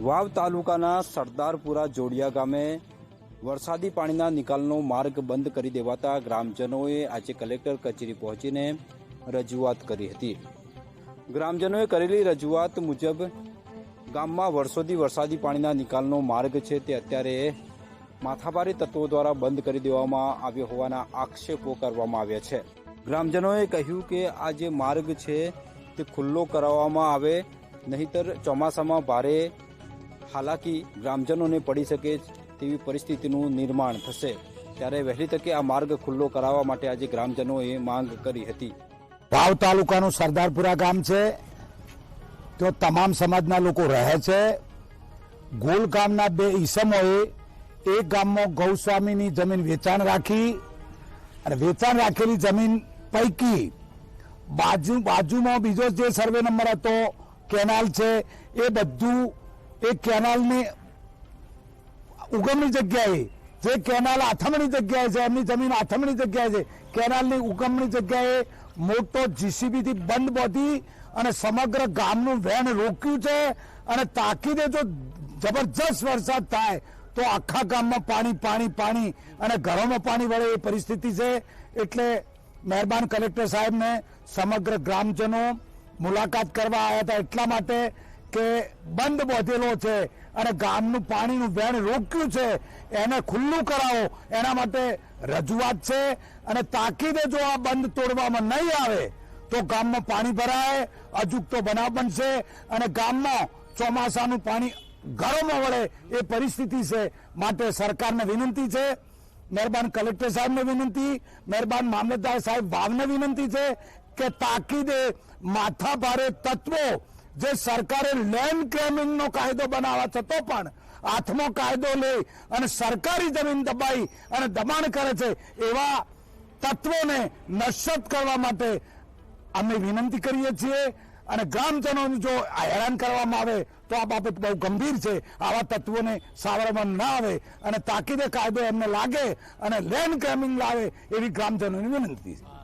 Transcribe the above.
વાવ તાલુકાના સરદારપુરા જોડિયા ગામે વરસાદી પાણીના નિકાલનો માર્ગ બંધ કરી દેવાતા ગ્રામજનોએ આજે કલેક્ટર કચેરી પહોંચીને રજૂઆત કરી હતી। ગ્રામજનોએ કરેલી રજૂઆત મુજબ ગામમાં વર્ષોથી વરસાદી પાણીના નિકાલનો માર્ગ છે તે અત્યારે માથાભારે તત્વો દ્વારા બંધ કરી દેવામાં આવ્યો હોવાના આક્ષેપો કરવામાં આવ્યા છે। ગ્રામજનોએ કહ્યું કે આ જે માર્ગ છે તે ખુલ્લો કરાવવામાં આવે, નહીંતર ચોમાસામાં ભારે હાલાકી ગ્રામજનોને પડી શકે તેવી પરિસ્થિતિનું નિર્માણ થશે। ત્યારે વહેલી તકે આ માર્ગ ખુલ્લો કરાવવા માટે આજે ગ્રામજનોએ માંગ કરી હતી। વાવ તાલુકાનું સરદારપુરા ગામ છે, તો તમામ સમાજના લોકો રહે છે। ગોલ ગામના બે ઈસમોએ એક ગામમાં ગૌસ્વામીની જમીન વેચાણ રાખી અને વેચાણ રાખેલી જમીન પૈકી બાજુમાં બીજો જે સર્વે નંબર હતો કેનાલ છે, એ બધું એ કેનાલની ઉગમની જગ્યાએ, જે કેનાલ આથમણી જગ્યાએ છે, એમની જમીન આથમણી જગ્યાએ છે, કેનાલની ઉગમની જગ્યાએ મોટો જીસીબીથી બંધ બાંધી અને સમગ્ર ગામનું વહેણ રોક્યું છે। અને તાકીદે જો જબરજસ્ત વરસાદ થાય તો આખા ગામમાં પાણી પાણી પાણી અને ઘરોમાં પાણી વળે એ પરિસ્થિતિ છે। એટલે મહેરબાન કલેક્ટર સાહેબને સમગ્ર ગ્રામજનો મુલાકાત કરવા આવ્યા હતા, એટલા માટે કે બંધ બાંધેલો છે અને ગામનું પાણીનું વહેણ રોક્યું છે, એને ખુલ્લું કરાવો એના માટે રજૂઆત છે। અને તાકીદે જો આ બંધ તોડવામાં નહીં આવે તો ગામમાં પાણી ભરાય, અજુગતો બનાવ બનશે અને ગામમાં ચોમાસાનું પાણી ઘરોમાં વળે એ પરિસ્થિતિ છે। માટે સરકારને વિનંતી છે, મહેરબાન કલેક્ટર સાહેબને વિનંતી, મહેરબાન મામલતદાર સાહેબ વાવને વિનંતી છે કે તાકીદે માથાભારે તત્વો જે સરકારે લેન્ડ ક્લેમિંગનો કાયદો બનાવવા છતાં પણ હાથમાં કાયદો લે અને સરકારી જમીન દબાઈ અને દબાણ કરે છે, એવા તત્વોને નશ્યત કરવા માટે અમે વિનંતી કરીએ છીએ। અને ગ્રામજનોને જો હેરાન કરવામાં આવે તો આ બાબત બહુ ગંભીર છે। આવા તત્વોને સાવરવામાં ના આવે અને તાકીદે કાયદો એમને લાગે અને લેન્ડ ક્લેમિંગ લાવે એવી ગ્રામજનોની વિનંતી છે।